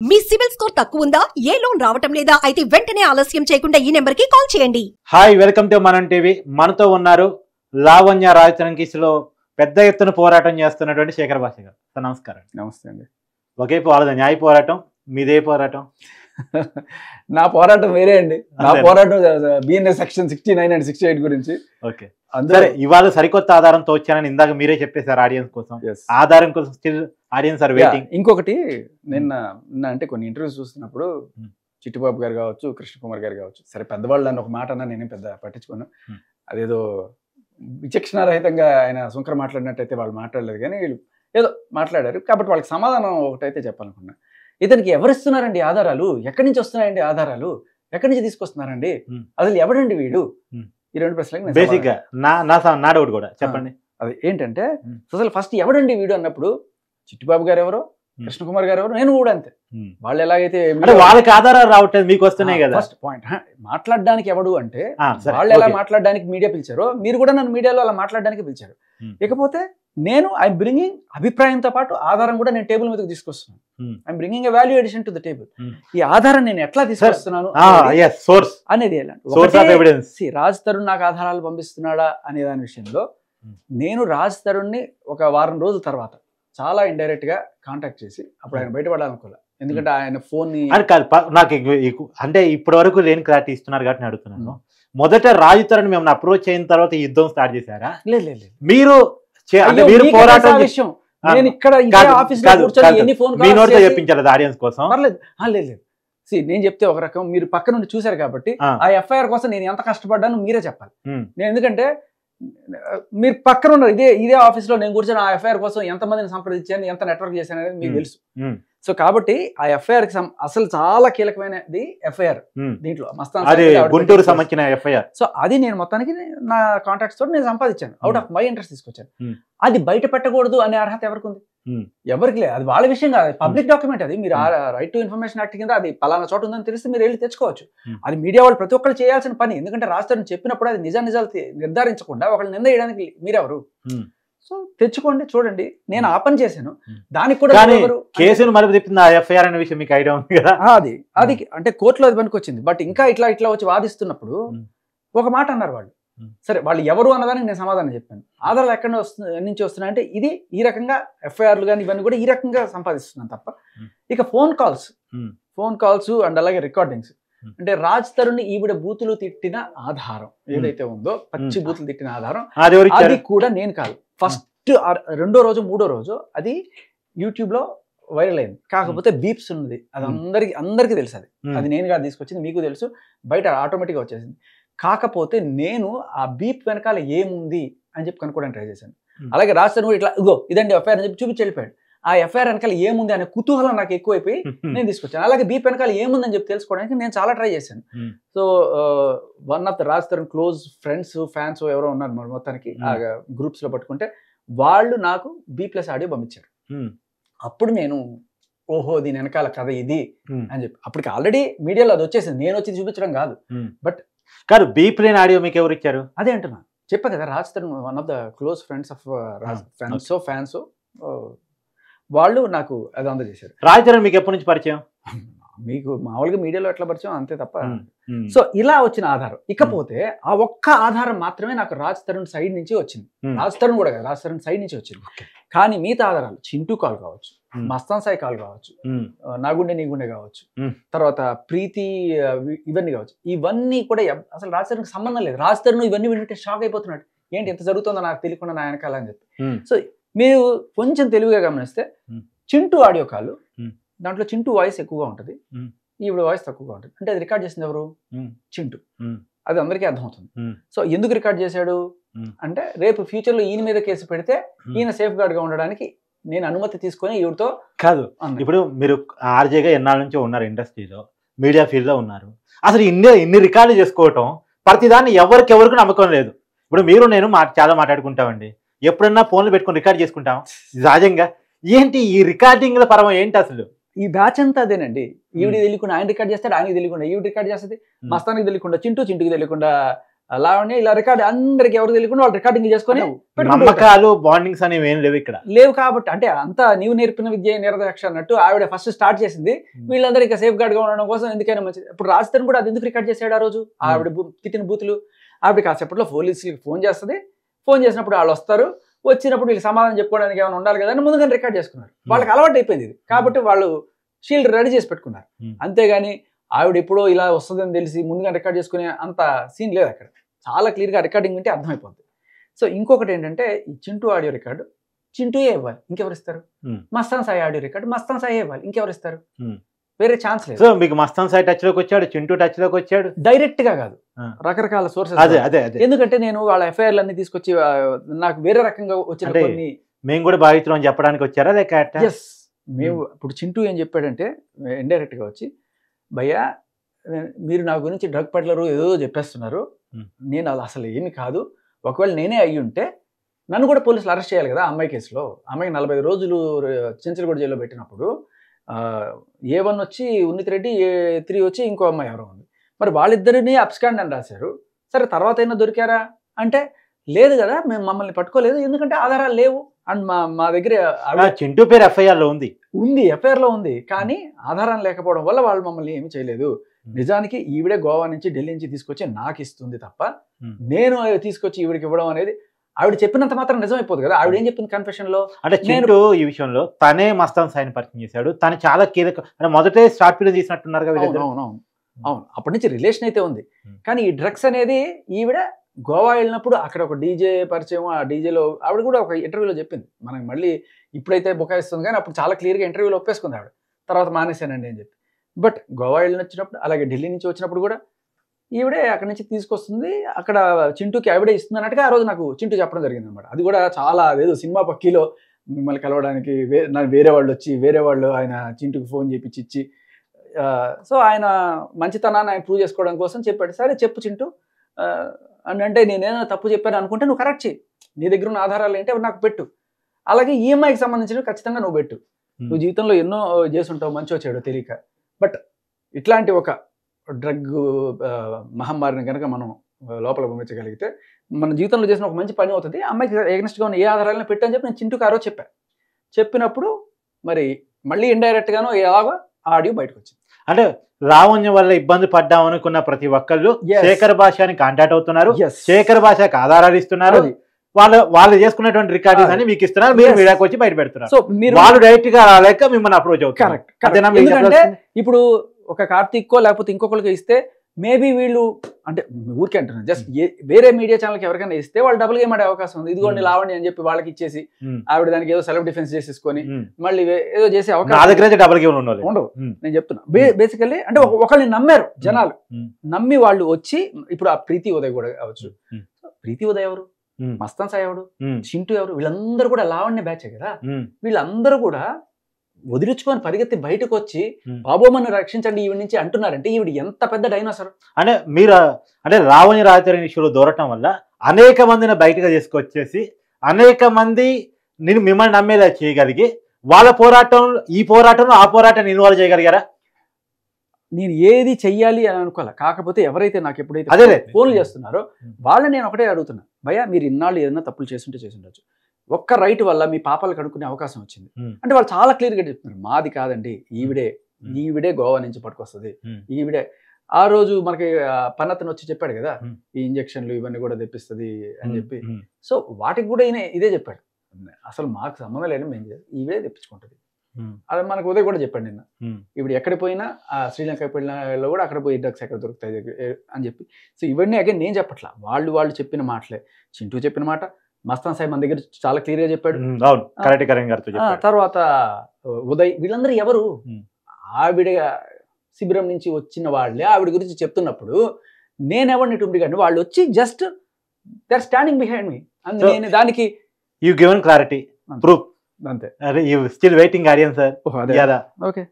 మీ CIBIL score తక్కువ ఉందా? ఏ loan రావటం లేదా? అయితే వెంటనే ఆలస్యం చేయకుండా ఈ నెంబర్ కి కాల్ చేయండి. హాయ్, వెల్కమ్ టు మనం టీవీ. మనతో ఉన్నారు లావణ్య రాజతరం కేసులో పెద్ద ఎత్తున పోరాటం చేస్తున్నటువంటి శేఖర్ భాష గారు. సార్ నమస్కారం. నమస్తే అండి. ఒకే వాళ్ళది న్యాయ పోరాటం, మీదే పోరాటం. నా పోరాటం వేరే అండి. నా పోరాటం బిఎన్ఎస్ సెక్షన్ 69 అండ్ 68 గురించి. ఓకే, సరే. ఇవాళ సరికొత్త ఆధారంతో వచ్చానని ఇందాక మీరే చెప్పేశారు ఆడియన్స్ కోసం. ఆధారం కోసం స్టిల్ ఆడియన్స్ ఆర్ వెయిటింగ్. ఇంకొకటి, నిన్న అంటే కొన్ని ఇంటర్వ్యూస్ చూస్తున్నప్పుడు చిట్టిబాబు గారు కావచ్చు, కృష్ణ కుమార్ గారు కావచ్చు, సరే పెద్దవాళ్ళు నన్ను ఒక మాట అన్నా నేనేం పెద్ద పట్టించుకోను. అదేదో విచక్షణారహితంగా ఆయన శంకర్ మాట్లాడినట్టయితే వాళ్ళు మాట్లాడలేదు, కానీ వీళ్ళు ఏదో మాట్లాడారు. కాబట్టి వాళ్ళకి సమాధానం ఒకటైతే చెప్పాలనుకున్నా. ఇతనికి ఎవరిస్తున్నారండి ఆధారాలు? ఎక్కడి నుంచి వస్తున్నాయండి ఆధారాలు? ఎక్కడి నుంచి తీసుకొస్తున్నారండి? అసలు ఎవడండి వీడు? ఈ రెండు ప్రశ్నలకు బేసిక్ గా నా డౌట్ కూడా చెప్పండి. అది ఏంటంటే, అసలు ఫస్ట్ ఎవడండి వీడు అన్నప్పుడు చిట్టిబాబు గారు ఎవరో, కృష్ణ కుమార్ గారు ఎవరో, నేను కూడా అంతే. వాళ్ళు ఎలాగైతే వాళ్ళకి ఆధారాలు రావట్లేదు, మీకు వస్తున్నాయి కదా. ఫస్ట్ పాయింట్, మాట్లాడడానికి ఎవడు అంటే వాళ్ళు ఎలా మాట్లాడడానికి మీడియా పిలిచారో, మీరు కూడా నన్ను మీడియాలో అలా మాట్లాడడానికి పిలిచారు. ఇకపోతే నేను ఐఎమ్ బ్రింగింగ్ అభిప్రాయంతో పాటు ఆధారం కూడా నేను టేబుల్ మీదకి తీసుకొస్తున్నాను. I'm bringing a value addition to the table. ఈ ఆధారం నేను ఎట్లా తీసుకొస్తున్నాను అనేది రాజ్ తరుణ్ నాకు ఆధారాలు పంపిస్తున్నాడా అనే దాని విషయంలో నేను రాజ్ తరుణ్ని ఒక వారం రోజుల తర్వాత చాలా ఇండైరెక్ట్ గా కాంటాక్ట్ చేసి, అప్పుడు ఆయన బయటపడాలనుకోలే. ఎందుకంటే ఆయన ఫోన్ ని నాకు అంటే ఇప్పటి వరకు లేని క్లారిటీ ఇస్తున్నారు కాబట్టి అడుగుతున్నాను. మొదట రాజ్ తరుణ్ మేము అప్రోచ్ అయిన తర్వాత ఈ యుద్ధం స్టార్ట్ చేశారా? లేదు, మీరు పోరాటం విషయం నేను ఇక్కడ చెప్పించారు ఆడియన్స్ కోసం. లేదు, నేను చెప్తే ఒక రకం, మీరు పక్క నుండి చూశారు కాబట్టి ఆ ఎఫ్ఐఆర్ కోసం నేను ఎంత కష్టపడ్డాను మీరే చెప్పాలి. నేను ఎందుకంటే మీరు పక్కన ఉన్నారు, ఇదే ఆఫీస్ లో నేను కూర్చొని ఆ ఎఫ్ఐఆర్ కోసం ఎంతమందిని సంప్రదించాను, ఎంత నెట్వర్క్ చేశాను అనేది మీకు తెలుసు. సో కాబట్టి ఆ ఎఫ్ఐఆర్ కి అసలు చాలా కీలకమైనది ఎఫ్ఐఆర్. దీంట్లో గుంటూరు సంబంధించిన ఎఫ్ఐఆర్. సో అది నేను మొత్తానికి నా కాంటాక్ట్స్ తోటి నేను సంపాదించాను, అవుట్ ఆఫ్ మై ఇంట్రెస్ట్ తీసుకొచ్చాను. అది బయట పెట్టకూడదు అనే అర్హత ఎవరికి ఉంది? ఎవరికి లేదు. అది వాళ్ళ విషయం కాదు, పబ్లిక్ డాక్యుమెంట్. అది మీరు రైట్ టు ఇన్ఫర్మేషన్ యాక్ట్ కింద అది పలానా చోట ఉందని తెలిస్తే మీరు వెళ్ళి తెచ్చుకోవచ్చు. అది మీడియా వాళ్ళు ప్రతి ఒక్కరు చేయాల్సిన పని. ఎందుకంటే రాష్ట్రాన్ని చెప్పినప్పుడు అది నిజాలు నిర్ధారించకుండా ఒకళ్ళు నింద చేయడానికి మీరెవరు? సో తెచ్చుకోండి, చూడండి. నేను ఆ పని చేశాను. దానికి కూడా కేసును మలుపు తిప్పింది ఆ ఎఫ్ఐఆర్ అనే విషయం మీకు ఐడియా ఉంది కదా. అది అంటే కోర్టులో అది పనికి వచ్చింది. బట్ ఇంకా ఇట్లా వచ్చి వాదిస్తున్నప్పుడు ఒక మాట అన్నారు వాళ్ళు. సరే, వాళ్ళు ఎవరు అన్నదానికి నేను సమాధానం చెప్పాను. ఆధారాలు ఎక్కడ నుంచి వస్తున్నాయంటే ఇది ఈ రకంగా ఎఫ్ఐఆర్లు కానీ ఇవన్నీ కూడా ఈ రకంగా సంపాదిస్తున్నాను తప్ప. ఇక ఫోన్ కాల్స్ అండ్ అలాగే రికార్డింగ్స్ అంటే రాజ్ తరుణ్ ఈవిడ బూతులు తిట్టిన ఆధారం ఏదైతే ఉందో, పచ్చి బూతులు తిట్టిన ఆధారం, అది కూడా నేను కాదు. ఫస్ట్ రెండో రోజు మూడో రోజు అది యూట్యూబ్ లో వైరల్ అయింది. కాకపోతే బీప్స్ ఉన్నది, అది అందరికీ తెలుసు. అది నేను కాదు తీసుకొచ్చింది, మీకు తెలుసు. బయట ఆటోమేటిక్గా వచ్చేసింది. కాకపోతే నేను ఆ బీప్ వెనకాల ఏముంది అని చెప్పి కనుక్కోవడానికి ట్రై చేశాను. అలాగే రాజ్ తరుణ్ ఇట్లా ఇదండి ఎఫ్ఐఆర్ అని చెప్పి చూపించి వెళ్ళిపోయాడు. ఆ ఎఫ్ఐఆర్ వెనకాల ఏముంది అనే కుతూహలం నాకు ఎక్కువైపోయి నేను తీసుకొచ్చాను. అలాగే బీప్ వెనకాల ఏముందని చెప్పి తెలుసుకోవడానికి నేను చాలా ట్రై చేశాను. So one of the Raj Tarun close friends, fans ఎవరో ఉన్నారు మరి మొత్తానికి ఆ గ్రూప్స్ లో పట్టుకుంటే వాళ్ళు నాకు B+ ఆడియో పంపించారు. అప్పుడు నేను ఓహో దీని వెనకాల కథ ఇది అని చెప్పి, అప్పటికి ఆల్రెడీ మీడియాలో అది వచ్చేసింది, నేను వచ్చి చూపించడం కాదు. బట్ కాదు, B+ ఆడియో మీకు ఎవరు ఇచ్చారు? అదే అంటున్నా, చెప్పా కదా, Raj Tarun one of the close friends of Raj fans వాళ్ళు నాకు అది అందజేశారు. రాజ్ తరుణ్ మీకు ఎప్పటి నుంచి పరిచయం? మీకు మామూలుగా మీడియాలో ఎట్లా పరిచయం అంతే తప్ప. సో ఇలా వచ్చిన ఆధారం. ఇకపోతే ఆ ఒక్క ఆధారం మాత్రమే నాకు రాజ్ తరుణ్ సైడ్ నుంచి వచ్చింది. రాజ్ తరుణ్ కూడా కదా, రాజ్ తరుణ్ సైడ్ నుంచి వచ్చింది. కానీ మిగతా ఆధారాలు చింటూ కాల్ కావచ్చు, మస్తాన్ సాయి కాల్ కావచ్చు, నాగుండె నీగుండె కావచ్చు, తర్వాత ప్రీతి ఇవన్నీ కావచ్చు, ఇవన్నీ కూడా అసలు రాజ్ తరుణ్కి సంబంధం లేదు. రాజ్ తరుణ్ ఇవన్నీ వింటే షాక్ అయిపోతున్నాడు, ఏంటి ఎంత జరుగుతుందో నాకు తెలియకుండా నా వెనకాల అని చెప్పి. సో మీరు కొంచెం తెలివిగా గమనిస్తే చింటూ ఆడియో కాల్, దాంట్లో చింటూ వాయిస్ ఎక్కువగా ఉంటుంది, ఈవిడ వాయిస్ తక్కువగా ఉంటుంది. అంటే అది రికార్డ్ చేసింది ఎవరు? చింటూ. అది అందరికీ అర్థమవుతుంది. సో ఎందుకు రికార్డ్ చేశాడు అంటే, రేపు ఫ్యూచర్ లో ఈయన మీద కేసు పెడితే ఈయన సేఫ్ గార్డ్ గా ఉండడానికి నేను అనుమతి తీసుకొని ఈవిడతో కాదు. ఇప్పుడు మీరు ఆర్జేగా ఎన్నాళ్ళ నుంచో ఉన్నారు, ఇండస్ట్రీలో మీడియా ఫీల్డ్ లో ఉన్నారు. అసలు ఇన్ని రికార్డు చేసుకోవటం, ప్రతిదాన్ని ఎవరికి నమ్మకం లేదు. ఇప్పుడు మీరు నేను చాలా మాట్లాడుకుంటామండి, ఎప్పుడన్నా ఫోన్లు పెట్టుకుని రికార్డ్ చేసుకుంటాం సహజంగా. ఏంటి ఈ రికార్డింగ్ల పరమ ఏంటి అసలు? ఈ బ్యాచ్ అంతా అదేనండి. ఈవిడ తెలియకుండా ఆయన రికార్డ్ చేస్తాడు, ఆయనకి తెలియకుండా ఈవిడ రికార్డ్ చేస్తుంది, మస్తానికి తెలియకుండా చింటూకి తెలియకుండా లావణ్య ఇలా రికార్డ్ అందరికి ఎవరు తెలియకుండా వాళ్ళు రికార్డింగ్ చేసుకొని నమ్మకాలు బాండింగ్స్ అనేవి ఏం లేవు ఇక్కడ. లేవు కాబట్టి అంటే అంతా నీవు నేర్పిన విద్య నిరదక్ష అన్నట్టు ఆవిడ ఫస్ట్ స్టార్ట్ చేసింది. వీళ్ళందరూ ఇంకా సేఫ్ గార్డ్ గా ఉండడం కోసం ఎందుకైనా మంచిది. ఇప్పుడు రాజధాని కూడా అది ఎందుకు రికార్డ్ చేశాడు ఆ రోజు, ఆవిడ తిట్టిన బూతులు. ఆవిడ కాసేపట్లో పోలీసులకి ఫోన్ చేస్తుంది. ఫోన్ చేసినప్పుడు వాళ్ళు వస్తారు, వచ్చినప్పుడు వీళ్ళు సమాధానం చెప్పుకోవడానికి ఏమైనా ఉండాలి కదా అని ముందుగానే రికార్డ్ చేసుకున్నారు. వాళ్ళకి అలవాటు అయిపోయింది ఇది కాబట్టి వాళ్ళు షీల్డ్ రెడీ చేసి పెట్టుకున్నారు. అంతేగాని ఆవిడ ఎప్పుడో ఇలా వస్తుందని తెలిసి ముందుగా రికార్డ్ చేసుకునే అంత సీన్ లేదు అక్కడ. చాలా క్లియర్గా రికార్డింగ్ వింటే అర్థమైపోతుంది. సో ఇంకొకటి ఏంటంటే ఈ చింటూ ఆడియో రికార్డు చింటూయే ఇవ్వాలి, ఇంకెవరు ఇస్తారు? మస్తాన్ సాయి ఆడియో రికార్డు మస్తాన్ సాయి ఇవ్వాలి, ఇంకెవరు ఇస్తారు? వేరే ఛాన్స్ లేదు. సో మీకు మస్తాన్ సాయి టచ్ లోకి వచ్చాడు, చింటూ టచ్ లోకి వచ్చాడు, డైరెక్ట్ గా కాదు, రకరకాల సోర్సెస్. ఎందుకంటే నేను వాళ్ళ ఎఫ్ఐఆర్లు అన్ని తీసుకొచ్చి నాకు వేరే రకంగా వచ్చిన కొన్ని మేము కూడా బాధితులు అని చెప్పడానికి వచ్చారా లేక? ఎస్, మేము ఇప్పుడు చింటూ ఏం చెప్పాడంటే ఇండైరెక్ట్ గా వచ్చి, భయ్యా మీరు నా గురించి డ్రగ్ పెడ్లరు ఏదో చెప్పేస్తున్నారు, నేను అసలు ఏమి కాదు, ఒకవేళ నేనే అయ్యి ఉంటే నన్ను కూడా పోలీసులు అరెస్ట్ చేయాలి కదా అమ్మాయి కేసులో. అమ్మాయికి 45 రోజులు చెంచలగూడ జైల్లో పెట్టినప్పుడు A1 వచ్చి ఉన్నిత్ రెడ్డి, A3 వచ్చి ఇంకో అమ్మాయి ఎవరో ఉంది. మరి వాళ్ళిద్దరిని అబ్స్కాండ్ అని రాశారు. సరే తర్వాత అయినా దొరికారా అంటే లేదు కదా, మేము మమ్మల్ని పట్టుకోలేదు ఎందుకంటే ఆధారాలు లేవు అండ్ మా దగ్గర చింటూ పేరు ఎఫ్ఐఆర్ లో ఉంది, ఎఫ్ఐఆర్ లో ఉంది, కానీ ఆధారం లేకపోవడం వల్ల వాళ్ళు మమ్మల్ని ఏమి చేయలేదు. నిజానికి ఈవిడే గోవా నుంచి ఢిల్లీ నుంచి తీసుకొచ్చి నాకు ఇస్తుంది తప్ప నేను తీసుకొచ్చి ఈవిడికి ఇవ్వడం అనేది ఆవిడ చెప్పినంత మాత్రం నిజం అయిపోదు కదా. ఆవిడ ఏం చెప్పింది కన్ఫెషన్ లో అంటే చింటూ ఈ విషయంలో తనే మస్తాన్ సాయిని పరిచయం చేశాడు, తను చాలా కీలక అంటే మొదటే స్టార్ట్ ఫిల్మ్ తీసినట్టున్నారు కదా. అవును, అప్పటి నుంచి రిలేషన్ అయితే ఉంది. కానీ ఈ డ్రగ్స్ అనేది ఈవిడ గోవా వెళ్ళినప్పుడు అక్కడ ఒక డీజే పరిచయం, ఆ డీజేలో ఆవిడ కూడా ఒక ఇంటర్వ్యూలో చెప్పింది. మనకి మళ్ళీ ఇప్పుడైతే బుకాయిస్తుంది కానీ అప్పుడు చాలా క్లియర్గా ఇంటర్వ్యూలో ఒప్పేసుకుంది ఆవిడ. తర్వాత మానేశానండి అని చెప్పి. బట్ గోవా వెళ్ళినప్పుడు అలాగే ఢిల్లీ నుంచి వచ్చినప్పుడు కూడా ఈవిడే అక్కడి నుంచి తీసుకొస్తుంది, అక్కడ చింటూకి ఆవిడే ఇస్తుంది అన్నట్టుగా ఆ రోజు నాకు చింటూ చెప్పడం జరిగింది అనమాట. అది కూడా చాలా అదేదో సినిమా పక్కీలో మిమ్మల్ని కలవడానికి వేరే వాళ్ళు వచ్చి వేరే వాళ్ళు ఆయన చింటూకి ఫోన్ చేపించి ఇచ్చి, సో ఆయన మంచితనాన్ని ఆయన ప్రూవ్ చేసుకోవడం కోసం చెప్పాడు. సరే చెప్పు చింటూ అని అంటే నేనేదో తప్పు చెప్పాను అనుకుంటే నువ్వు కరెక్ట్ చేయి, నీ దగ్గర ఉన్న ఆధారాలు ఏంటి అవి నాకు పెట్టు, అలాగే ఈఎంఐకి సంబంధించినవి ఖచ్చితంగా నువ్వు పెట్టు. నువ్వు జీవితంలో ఎన్నో చేసుంటావు మంచో చెడో తెలియక, బట్ ఇట్లాంటి ఒక డ్రగ్ మహమ్మారిని కనుక మనం లోపల పంపించగలిగితే మన జీవితంలో చేసిన ఒక మంచి పని అవుతుంది. అమ్మాయికి ఎగ్నెస్ట్గా ఉన్న ఏ ఆధారాలను పెట్టని చెప్పి నేను చింటూకి ఆ రోజు చెప్పినప్పుడు మరి మళ్ళీ ఇండైరెక్ట్ గాను ఎలాగో ఆడియో బయటకు వచ్చింది. అంటే లావణ్య వల్ల ఇబ్బంది పడ్డాం అనుకున్న ప్రతి ఒక్కళ్ళు శేఖర్ భాషని కాంటాక్ట్ అవుతున్నారు, శేఖర్ భాషకి ఆధారాలు ఇస్తున్నారు, వాళ్ళు చేసుకున్నటువంటి రికార్డింగ్స్ అని మీకు ఇస్తున్నారు, మీరు మీడియాకి వచ్చి బయట పెడుతున్నారు. సో వాళ్ళు డైరెక్ట్ గా రాలేక మిమ్మల్ని అప్రోచ్ అవుతారు. ఎందుకంటే ఇప్పుడు ఒక కార్తీక్కో లేకపోతే ఇంకొకరికి ఇస్తే మేబీ వీళ్ళు అంటే ఊరికే అంటున్నారు, జస్ట్ వేరే మీడియా ఛానల్కి ఎవరికైనా ఇస్తే వాళ్ళు డబుల్ గేమ్ ఆడే అవకాశం ఉంది. ఇదిగోండి లావణ్య అని చెప్పి వాళ్ళకి ఇచ్చేసి ఆవిడ దానికి ఏదో సెల్ఫ్ డిఫెన్స్ చేసేసుకొని మళ్ళీ ఏదో చేసే అవకాశం డబుల్ గేమ్ ఉండవు. నేను చెప్తున్నా బేసికల్లీ అంటే ఒకళ్ళని నమ్మారు జనాలు, నమ్మి వాళ్ళు వచ్చి ఇప్పుడు ఆ ప్రీతి ఉదయ్ కూడా కావచ్చు. ప్రీతి ఉదయ్ ఎవరు, మస్తాన్ సాయి ఎవడు, చింటూ ఎవరు, వీళ్ళందరూ కూడా లావణ్య బ్యాచే కదా. వీళ్ళందరూ కూడా వదిలించుకొని పరిగెత్తి బయటకు వచ్చి బాబోమని రక్షించండి ఈవిడ నుంచి అంటున్నారంటే ఈవిడ ఎంత పెద్ద డైనోసర్. అంటే మీరు అంటే లావణ్య రాజధాని ఇష్యూలో దూరటం వల్ల అనేక మందిని బయటగా తీసుకొచ్చేసి అనేక మంది నేను మిమ్మల్ని నమ్మేలా చేయగలిగి వాళ్ళ ఈ పోరాటంలో ఆ పోరాటాన్ని ఇన్వాల్వ్ చేయగలిగారా? నేను ఏది చెయ్యాలి అని అనుకోవాలి, కాకపోతే ఎవరైతే నాకు ఎప్పుడైతే ఫోన్లు చేస్తున్నారో వాళ్ళని నేను ఒకటే అడుగుతున్నా, భయ్యా మీరు ఇన్నాళ్ళు ఏదైనా తప్పులు చేస్తుండొచ్చు, ఒక్క రైట్ వల్ల మీ పాపాలు కనుక్కునే అవకాశం వచ్చింది అంటే వాళ్ళు చాలా క్లియర్గా చెప్తున్నారు, మాది కాదండి ఈవిడే గోవా నుంచి పట్టుకొస్తుంది, ఈవిడే. ఆ రోజు మనకి పన్నతను వచ్చి చెప్పాడు కదా ఈ ఇంజక్షన్లు ఇవన్నీ కూడా తెప్పిస్తుంది అని చెప్పి. సో వాటికి కూడా ఈయన ఇదే చెప్పాడు, అసలు మాకు సంబంధం లేని మేము ఈవిడే తెప్పించుకుంటుంది. అది మనకు ఉదయ్ కూడా చెప్పాడు నిన్న, ఇప్పుడు ఎక్కడికి పోయినా ఆ శ్రీలంక పోయినలో కూడా అక్కడ పోయి డ్రగ్స్ ఎక్కడ దొరుకుతాయి అని చెప్పి. సో ఇవన్నీ అగైన్ నేను చెప్పట్లా, వాళ్ళు చెప్పిన మాటలే. చింటూ చెప్పిన మాట, మస్తాన్ సాయి మన దగ్గర చాలా క్లియర్ గా చెప్పాడు. తర్వాత ఉదయ్, వీళ్ళందరూ ఎవరు? ఆవిడ శిబిరం నుంచి వచ్చిన వాళ్ళే ఆవిడ గురించి చెప్తున్నప్పుడు నేనెవరిని టుంబి కానీ వాళ్ళు వచ్చి just they are standing behind me. నేను దానికి యు గివెన్ క్లారిటీ ప్రూఫ్ అంతే. You still waiting audience sir. Okay,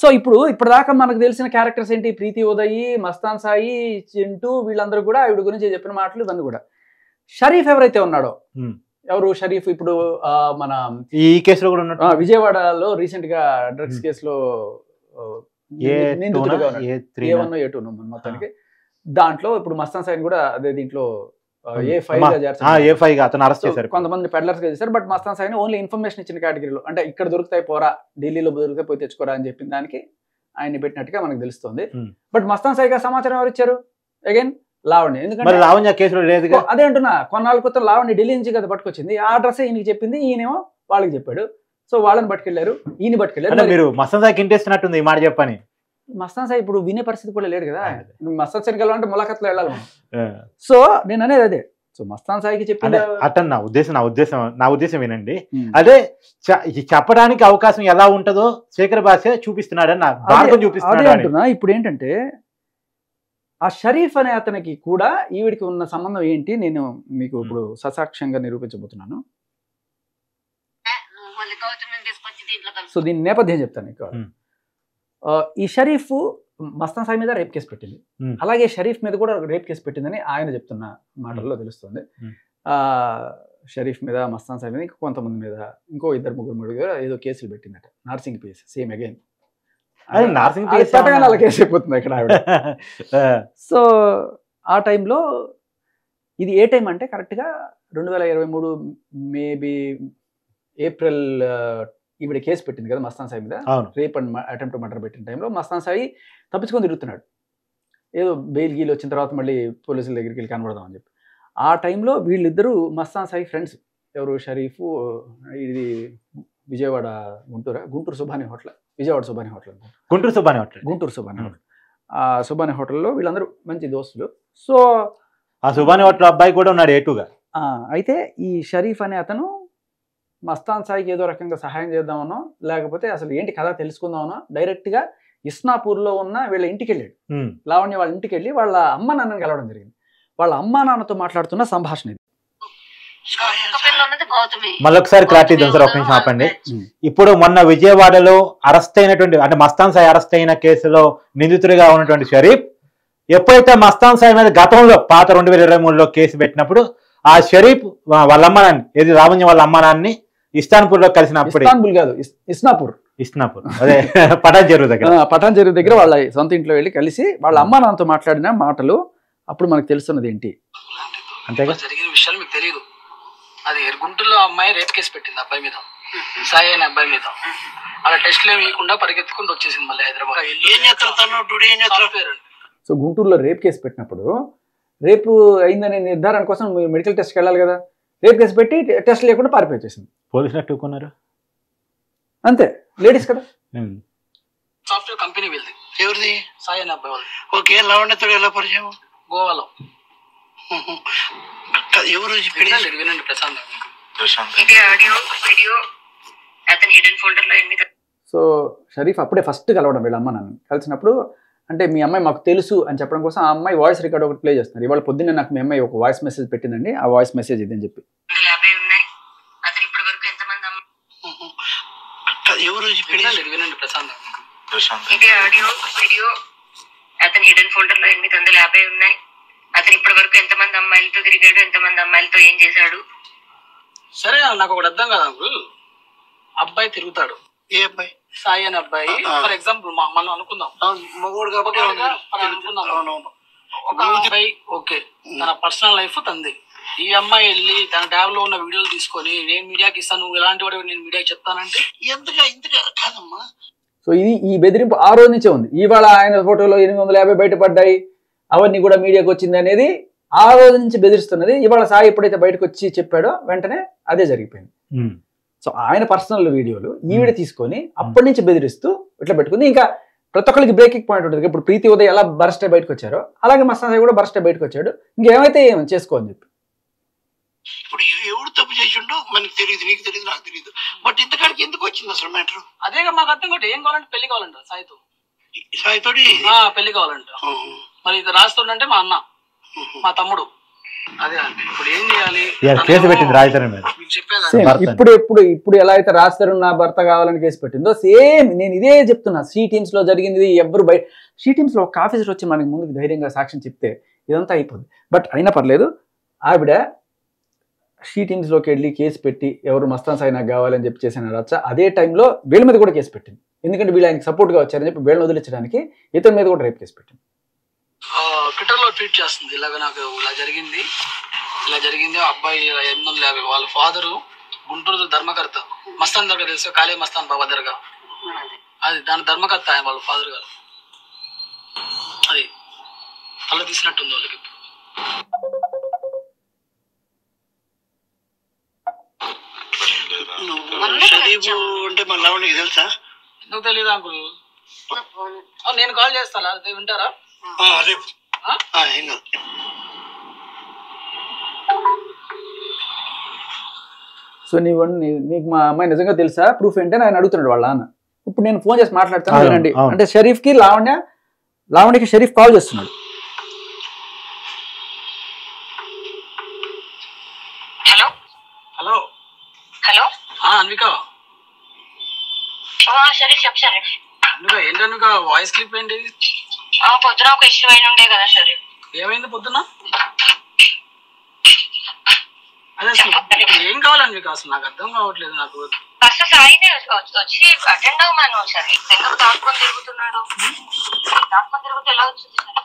so ఇప్పటిదాకా మనకు తెలిసిన క్యారెక్టర్స్ ఏంటి? ప్రీతి ఉదయ్, మస్తాన్ సాయి, చింటూ, వీళ్ళందరూ కూడా ఆవిడ గురించి చెప్పిన మాటలు ఇవన్నీ కూడా. షరీఫ్ ఎవరైతే ఉన్నాడో, ఎవరు షరీఫ్? ఇప్పుడు మన ఈ కేసులో కూడా ఉన్నాడు, విజయవాడలో రీసెంట్ గా డ్రగ్స్ కేసులో మొత్తానికి దాంట్లో ఇప్పుడు మస్తాన్ సాయిని కూడా అదే దీంట్లో A5 గా చేర్చారు. A5 గా అతను అరెస్ట్ చేశారు. కొంతమంది పెడ్లర్స్ గా చేశారు. But Mastan Saini only information ఇచ్చిన కేటగిరీలో, అంటే ఇక్కడ దొరుకుతాయి పోరా, ఢిల్లీలో దొరికితే పోయి తెచ్చుకోరా అని చెప్పిన దానికి ఆయన్ని పెట్టినట్టుగా మనకు తెలుస్తుంది. బట్ మస్తాన్ సాయిగా సమాచారం ఎవరు ఇచ్చారు? అగైన్ లావణ్య. ఎందుకంటే లావణ్య కేసులో లేదుగా. అదే అంటున్నా, కొన్నాళ్ళ క్రితం లావణ్య ఢిల్లీ నుంచి కదా పట్టుకొచ్చింది. ఆ అడ్రస్ ఈయనకి చెప్పింది, ఈయనేమో వాళ్ళకి చెప్పాడు. సో వాళ్ళని పట్టుకెళ్లారు, ఈయన పట్టుకెళ్లారు. మీరు మస్తాన్ సాయికి ఇంటేస్తున్నట్టుంది ఈ మాట చెప్పని. మస్తాన్ సాయి ఇప్పుడు వినే పరిస్థితి కూడా లేడు కదా. మస్తాన్ సాయికి వెళ్ళాలంటే ములాఖత్లో వెళ్ళాలి మనం. సో నేను అనేది అదే. సో మస్తాన్ సాయికి చెప్పి అటన్ నా ఉద్దేశం వినండి. అదే చెప్పడానికి అవకాశం ఎలా ఉంటుందో శేఖర్ భాష చూపిస్తున్నాడు, అదే అంటున్నా. ఇప్పుడు ఏంటంటే ఆ షరీఫ్ అనే అతనికి కూడా ఈవిడికి ఉన్న సంబంధం ఏంటి నేను మీకు ఇప్పుడు ససాక్ష్యంగా నిరూపించబోతున్నాను. సో దీని నేపథ్యం చెప్తాను ఇక్కడ. ఈ షరీఫ్ మస్తాన్ సాయి మీద రేప్ కేసు పెట్టింది, అలాగే షరీఫ్ మీద కూడా రేప్ కేసు పెట్టిందని ఆయన చెప్తున్న మాటల్లో తెలుస్తుంది. షరీఫ్ మీద, మస్తాన్ సాయి మీద, ఇంకా కొంతమంది మీద, ఇంకో 2-3 మీద ఏదో కేసులు పెట్టిందట. నార్సింగ్ పిఎస్ సేమ్ అగైన్ అలా కేసు అయిపోతుంది ఇక్కడ ఆవిడ. సో ఆ టైంలో ఇది ఏ టైం అంటే కరెక్ట్గా 2023 మేబీ ఏప్రిల్ ఈవిడ కేసు పెట్టింది కదా మస్తాన్ సాయి మీద, రేప్ అండ్ అటెంప్ట్ మర్డర్ పెట్టిన టైంలో మస్తాన్ సాయి తప్పించుకొని తిరుగుతున్నాడు. ఏదో బెయిల్ గీలు వచ్చిన తర్వాత మళ్ళీ పోలీసుల దగ్గరికి వెళ్ళి కనబడదాం అని చెప్పి. ఆ టైంలో వీళ్ళిద్దరూ మస్తాన్ సాయి ఫ్రెండ్స్. ఎవరు? షరీఫ్, ఇది Vijayawada Guntur Subani hotel, Vijayawada Subani hotel, Guntur Subani hotel. ఆ సుబాని హోటల్లో వీళ్ళందరూ మంచి దోస్తులు. సో ఆ సుబాని హోటల్ అబ్బాయి కూడా ఉన్నాడు ఏటుగా. అయితే ఈ షరీఫ్ అనే అతను మస్తాన్ సాయికి ఏదో రకంగా సహాయం చేద్దామనో, లేకపోతే అసలు ఏంటి కథ తెలుసుకుందామనో డైరెక్ట్గా ఇస్నాపూర్లో ఉన్న వీళ్ళ ఇంటికి వెళ్ళాడు. లావణ్య వాళ్ళ ఇంటికి వెళ్ళి వాళ్ళ అమ్మ నాన్నని కలవడం జరిగింది. వాళ్ళ అమ్మా నాన్నతో మాట్లాడుతున్న సంభాషణ ఇది. మళ్ళొకసారి క్లారిటీ ఇద్దాం సార్, ఒక నిమిషం ఆపండి. ఇప్పుడు మొన్న విజయవాడలో అరెస్ట్ అయినటువంటి, అంటే మస్తాన్ సాయి అరెస్ట్ అయిన కేసులో నిందితుడిగా ఉన్నటువంటి షరీఫ్ ఎప్పుడైతే మస్తాన్ సాయి మీద గతంలో పాత 2023లో కేసు పెట్టినప్పుడు ఆ షరీఫ్ వాళ్ళ అమ్మ నాన్ని, ఏది లావణ్య వాళ్ళ అమ్మ నాన్ని ఇస్తాన్పూర్ లో కలిసినప్పుడు, ఇస్నాపూర్ అదే పటాన్ చెరువు దగ్గర వాళ్ళ సొంత ఇంట్లో వెళ్ళి కలిసి వాళ్ళ అమ్మ నాన్నతో మాట్లాడిన మాటలు అప్పుడు మనకు తెలుస్తున్నది ఏంటి అంతేగా. జరిగిన విషయాలు మీకు తెలియదు. అది గుంటూరులో అమ్మాయి రేప్ కేసు పెట్టింది అబ్బాయి మీద, సాయి అనే అబ్బాయి మీద. అలా టెస్ట్లు ఏమి ఇవ్వకుండా పరిగెత్తుకుంటూ వచ్చేసింది మళ్ళీ హైదరాబాద్. సో గుంటూరులో రేప్ కేసు పెట్టినప్పుడు రేపు అయిందనే నిర్ధారణ కోసం మెడికల్ టెస్ట్కి వెళ్ళాలి కదా. రేప్ కేసు పెట్టి టెస్ట్ లేకుండా పారిపోయేసింది. పోలీసులు అట్టుకున్నారు అంతే, లేడీస్ కదా. సాఫ్ట్వేర్ కంపెనీ వెళ్ళింది. ఎవరిది? సాయి అనే అబ్బాయి వాళ్ళు. ఓకే, లావణ్యతో ఎలా పరిచయం? గోవాలో. ఎవరు వినండి ప్రశాంత్. సో షరీఫ్ అప్పుడే ఫస్ట్ కలవడం వీళ్ళ అమ్మ నాన్న. కలిసినప్పుడు అంటే మీ అమ్మాయి మాకు తెలుసు అని చెప్పడం కోసం ఆ అమ్మాయి వాయిస్ రికార్డ్ ఒకటి ప్లే చేస్తున్నారు. ఇవాళ పొద్దున్నే నాకు మీ అమ్మాయి ఒక వాయిస్ మెసేజ్ పెట్టిందండి, ఆ వాయిస్ మెసేజ్ ఇదని చెప్పి. వినండి ప్రశాంత్. అతని హిడెన్ ఫోల్డర్ లో 850 ఉన్నాయి. అతను ఇప్పటి వరకు ఎంతమంది అమ్మాయిలతో తిరిగాడు, ఎంతమంది అమ్మాయిలతో ఏం చేశాడు? సరే, నాకు ఒకటి అర్థం కదా అంకుల్. అబ్బాయి తిరుగుతాడు. ఏ అబ్బాయి? సాయి అనే అబ్బాయి. ఫర్ ఎగ్జాంపుల్ మనం అనుకుందాం, మగోడు కాబట్టి ఒక అబ్బాయి ఓకే, తన పర్సనల్ లైఫ్ తంది. ఈ అమ్మాయి వెళ్ళి తన ట్యాబ్ లో ఉన్న వీడియోలు తీసుకొని నేను మీడియాకి ఇస్తాను, నువ్వు ఎలాంటి వాడు నేను మీడియాకి చెప్తానంటే ఇంతగా కాదమ్మా. సో ఇది ఈ బెదిరింపు ఆ రోజు నుంచే ఉంది. ఇవాళ ఆయన ఫోటోలో 850 బయటపడ్డాయి, అవన్నీ కూడా మీడియాకి వచ్చింది అనేది ఆ రోజు నుంచి బెదిరిస్తున్నది. ఇవాళ సాయి ఎప్పుడైతే బయటకు వచ్చి చెప్పాడో వెంటనే అదే జరిగిపోయింది. సో ఆయన పర్సనల్ వీడియోలు ఈవిడ తీసుకొని అప్పటి నుంచి బెదిరిస్తూ ఇట్లా పెట్టుకుంది. ఇంకా ప్రతి ఒక్కరికి బ్రేకింగ్ పాయింట్ ఉంటుంది. ఇప్పుడు ప్రీతి ఉదయ్ ఎలా బర్స్టే బయటకు వచ్చారో అలాగే మస్తాన్ సాయి కూడా బర్స్టే బయటకు వచ్చాడు. ఇంకేమైతే ఏం చేసుకోని చెప్పి. ఇప్పుడు ఎవడు తప్పు చేసిండో మనకి తెలియదు, నీకు తెలియదు, నాకు తెలియదు. బట్ ఇంతకాడికి ఎందుకు వచ్చింది అసలు మ్యాటర్? అదేగా మాకు అర్థం కాదు. ఏం కావాలంటే పెళ్లి కావాలంట సాయితో, సాయితోటి పెళ్లి కావాలంట. మరి ఇది రాస్తుండంటే మా అన్న, మా తమ్ముడు. అదే ఇప్పుడు ఏం చేయాలి? కేసు పెట్టింది రాజధాని మీద. ఇప్పుడు ఎలా అయితే రాస్తారు నా భర్త కావాలని కేసు పెట్టిందో సేమ్ నేను ఇదే చెప్తున్నా. సి టీమ్స్ లో జరిగింది. ఎవరు బయట సి టీమ్స్ లో ఒక ఆఫీసర్ వచ్చి మనకి ముందుకు ధైర్యంగా సాక్ష్యం చెప్తే ఇదంతా అయిపోద్ది. బట్ అయినా పర్లేదు, ఆవిడ షీ టీమ్స్ లోకి వెళ్ళి కేసు పెట్టి ఎవరు మస్తాన్ సాయి నాకు కావాలని చెప్పి చేసిన రచ్చ అదే టైంలో వీళ్ళ మీద కూడా కేసు పెట్టింది. ఎందుకంటే వీళ్ళు ఆయనకి సపోర్ట్గా వచ్చారని చెప్పి వీళ్ళని వదిలించడానికి ఇతని మీద కూడా రేపు కేసు పెట్టింది. ట్విట్టర్ లో ట్వీట్ చేస్తుంది, ఇలాగ నాకు ఇలా జరిగింది అబ్బాయి 850 వాళ్ళ ఫాదరు గుంటూరు ధర్మకర్త మస్తాన్ దర్గా తెలుసు, కాళీ మస్తాన్ బాబా దర్గా, అది దాని ధర్మకర్త ఆయన వాళ్ళ ఫాదర్ గారు. అది తల తీసినట్టుంది వాళ్ళకి. షరీఫ్ అంటే మన లావణ్యకి తెలుసా? ఎందుకు తెలియదు అంకుల్, నేను కాల్ చేస్తాను వింటారా? సో నీకు మా అమ్మాయి నిజంగా తెలుసా, ప్రూఫ్ ఏంటని ఆయన అడుగుతున్నాడు వాళ్ళ నాన్న. ఇప్పుడు నేను ఫోన్ చేసి మాట్లాడతాను వినండి. అంటే షరీఫ్కి లావణ్యకి షరీఫ్ కాల్ చేస్తున్నాడు. Hello hello hello Anvika, Sharif చెప్పు షరీఫ్. ఏంటి అన్విక వాయిస్ క్లిప్ ఏంటి? పొద్దున ఒక ఇష్యూ అయిన ఉండే కదా షరీఫ్. ఏమైంది పొద్దున? అదే అసలు ఏం కావాలని మీకు అసలు నాకు అర్థం కావట్లేదు. నాకు ఫస్ట్ సాయినే వచ్చి అటెండ్ అవ్వమను షరీఫ్. ఎందుకు దాక్కొని తిరుగుతున్నాడు? దాక్కొని తిరుగుతూ ఎలా వచ్చింది సార్?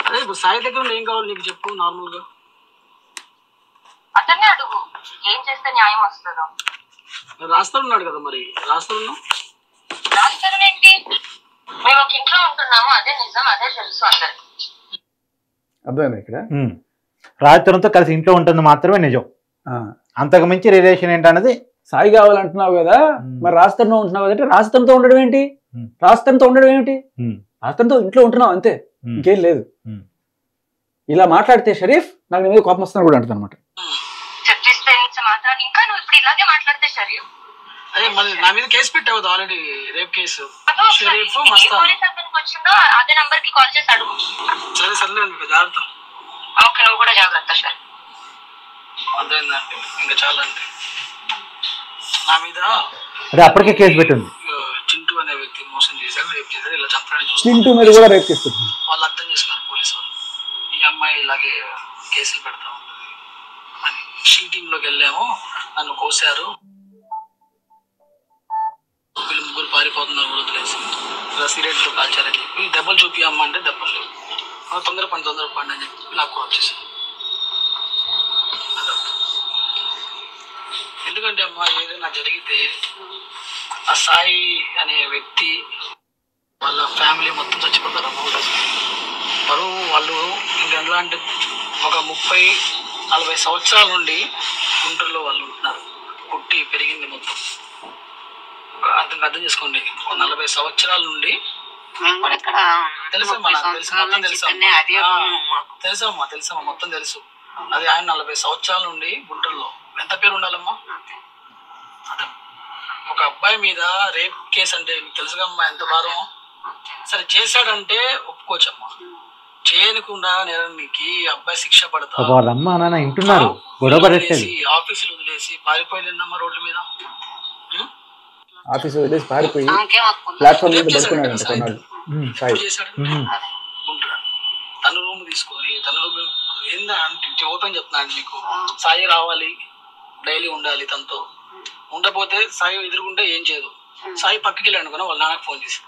అదే ఇప్పుడు సాయి దగ్గర ఏం కావాలి నీకు చెప్పు నార్మల్ గా. అతన్నే అడుగు ఏం చేస్తే న్యాయం వస్తుందో. రాస్తాడున్నాడు కదా, మరి రాస్తారేంటి? మేము ఒక ఇంట్లో ఉంటున్నాము, అదే నిజం, అదే తెలుసు అందరికి. అర్థమైంది. ఇక్కడ రాజతరంతో కలిసి ఇంట్లో ఉంటుంది మాత్రమే నిజం, అంతకు మించి రిలేషన్ ఏంటన్నది. సాయి కావాలంటున్నావు కదా, మరి రాజతరంతో ఉంటున్నావు కదంటే రాజతరంతో ఉండడం ఏంటి? రాజతరంతో ఇంట్లో ఉంటున్నావు అంతే, ఇంకేం లేదు. ఇలా మాట్లాడితే షరీఫ్ నాకు నీ మీద కోపం వస్తాను కూడా అంటుంది అనమాట. ఇంకా నువ్వు ఇప్పుడు ఇలాగే మాట్లాడితే షరీఫ్, అదే మళ్ళీ నా మీద కేసు పెట్టావు ఆల్రెడీ, రేప్ కేసు. షరీఫ్ వచ్చిందో అదే నంబర్ కి కాల్ చేసి అడుగు. సరే సర్లే జాగ్రత్త. ఓకే, నువ్వు కూడా జాగ్రత్త సార్. అర్థమైందండి, ఇంకా చాలా అండి నా మీద. అదే అప్పటికే కేసు పెట్టింది. చింటూ అనే వ్యక్తి మోసం చేశారు, రేప్ చేశారు, ఇలా చంపడానికి చింటూ మీద కూడా రేప్ చేస్తారు. వాళ్ళు అర్థం చేసుకున్నారు పోలీసు వాళ్ళు, ఈ అమ్మాయి ఇలాగే కేసులు పెడతా ఉంటుంది అని. షీటింగ్ లోకి వెళ్ళాము, నన్ను కోసారు, వీళ్ళు ముగ్గురు పారిపోతున్నారు కూడా వదిలేసి, ఇలా సిగరెట్ తో కాల్చారని చెప్పి దెబ్బలు చూపియమ్మ అంటే దెబ్బలు లేవు, తొందర పని అని చెప్పి నాకు కూడా వచ్చేసాను. ఎందుకంటే అమ్మ ఏదైనా జరిగితే ఆ సాయి అనే వ్యక్తి వాళ్ళ ఫ్యామిలీ మొత్తం చచ్చిపోతారు అమ్మ. బరువు వాళ్ళు ఇంకెలా అంటే ఒక 30-40 సంవత్సరాల నుండి గుంటూరులో వాళ్ళు ఉంటున్నారు, పుట్టి పెరిగింది మొత్తం. అర్థం చేసుకోండి, 40 సంవత్సరాల నుండి తెలుసమ్మా, మొత్తం తెలుసు. అది ఆయన 40 సంవత్సరాల నుండి గుంటూరులో. ఎంత పేరు ఉండాలమ్మా? ఒక అబ్బాయి మీద రేప్ కేసు అంటే మీకు తెలుసుగమ్మా ఎంత భారం. సరే చేశాడంటే ఒప్పుకోవచ్చమ్మా, చేయకుండా నేరానికి అబ్బాయి శిక్ష పడతా. ఆఫీసులు వదిలేసి పారిపోయిందమ్మా రోడ్ల మీద. ఆఫీసు వదిలేసి పారిపోయి ప్లాట్ఫామ్ మీద పడుకున్నాడు. తన రూమ్ తీసుకొని తన ఏందంటే ఓపెన్ చెప్తున్నాను మీకు, సాయి రావాలి, డైలీ ఉండాలి తనతో. ఉండకపోతే సాయి ఎదురుకుంటే ఏం చేయదు. సాయి పక్కకి వెళ్ళి అనుకున్నా వాళ్ళ నాన్నకు ఫోన్ చేసి,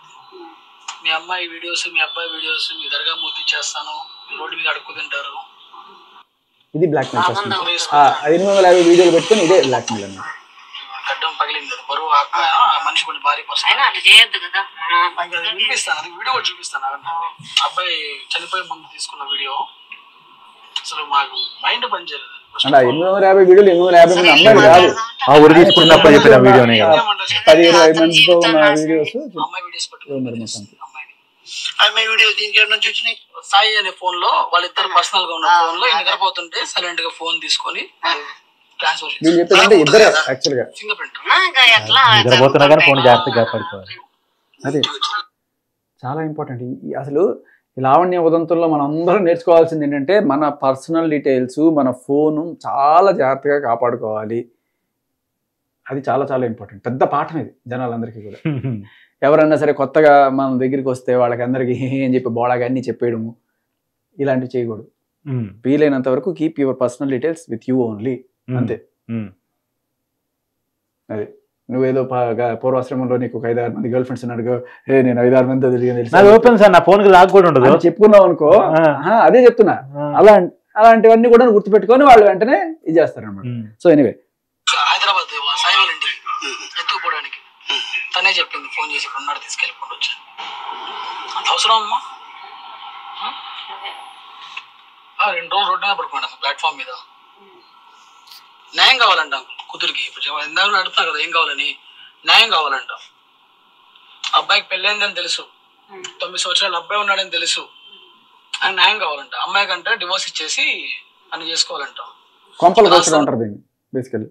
మీ అమ్మాయి వీడియోస్ మీ అబ్బాయి వీడియోస్ మీ దర్గా మూర్తి చేస్తాను, రోడ్డు మీద అడుక్కు తింటారు. ఇది బ్లాక్ మెయిల్. 850 వీడియోలు పెట్టుకుని ఇదే బ్లాక్ మెయిల్ అన్నమాట. గడ్డం పగిలింది, బరువు మనిషి కొన్ని భారీ పర్సన్ వినిపిస్తాను, అది వీడియో కూడా చూపిస్తాను. అబ్బాయి చనిపోయే ముందు తీసుకున్న వీడియో. అసలు మాకు మైండ్ పనిచేయలేదు. 850 వీడియోలు 850 మంది అమ్మాయిలు కాదు, ఆ ఊరు తీసుకున్నప్పుడు చెప్పిన వీడియోనే కదా, 15-20 మందితో ఉన్న వీడియోస్. అమ్మాయి వీడియోస్ పెట్టుకుని అమ్మాయి వీడియో దీనికి నుంచి వచ్చినాయి. సాయి అనే ఫోన్ లో వాళ్ళిద్దరు పర్సనల్ గా ఉన్న ఫోన్ లో నిద్రపోతుంటే సైలెంట్ గా ఫోన్ తీసుకొని ట్రాన్స్ఫర్ ఫింగర్ ప్రింట్. అదే చాలా ఇంపార్టెంట్. అసలు లావణ్య ఉదంతంలో మనం అందరం నేర్చుకోవాల్సింది ఏంటంటే మన పర్సనల్ డీటెయిల్స్, మన ఫోను చాలా జాగ్రత్తగా కాపాడుకోవాలి. అది చాలా చాలా ఇంపార్టెంట్, పెద్ద పాఠం ఇది జనాలందరికీ కూడా. ఎవరన్నా సరే కొత్తగా మన దగ్గరికి వస్తే వాళ్ళకి అందరికి ఏం చెప్పి బోడాగా అన్ని చెప్పేయడము ఇలాంటివి చేయకూడదు. వీలైనంత వరకు keep your personal details with you only, అంతే. అదే నువ్వేదో పూర్వాశ్రమంలో నీకు ఒక 5-6 మంది గర్ల్ ఫ్రెండ్స్ ఉన్నాడు, నేను 5-6 మందితో తిరిగి నాకు ఓపెన్ సార్, నా ఫోన్ కి లాక్ కూడా ఉండదు చెప్పుకున్నావు అనుకో. అదే చెప్తున్నా, అలాంటివన్నీ కూడా గుర్తుపెట్టుకొని వాళ్ళు వెంటనే ఇది చేస్తారనమాట. సో ఎనీవే, హైదరాబాద్ సాయి వాళ్ళ ఇంటికి ఎత్తుకుపోవడానికి తనే చెప్పింది, ఫోన్ చేసి ఇక్కడ ఉన్నాడు తీసుకెళ్ళిపోండి వచ్చాను. అంత అవసరం అమ్మా? 2 రోజులు రోడ్డు మీద పడుకోండి ప్లాట్ఫామ్ మీద. న్యాయం కావాలంట కూతురికి. ఇప్పుడు ఇందాక అడుగుతున్నా కదా ఏం కావాలని, న్యాయం కావాలంట. అబ్బాయికి పెళ్ళైందని తెలుసు, 9 సంవత్సరాలు అబ్బాయి ఉన్నాడని తెలుసు, ఆయన న్యాయం కావాలంట. అమ్మాయి కంటే డివోర్స్ ఇచ్చేసి అని చేసుకోవాలంట. కొంపలు కూర్చోడం అంటారు దీన్ని బేసికల్లీ.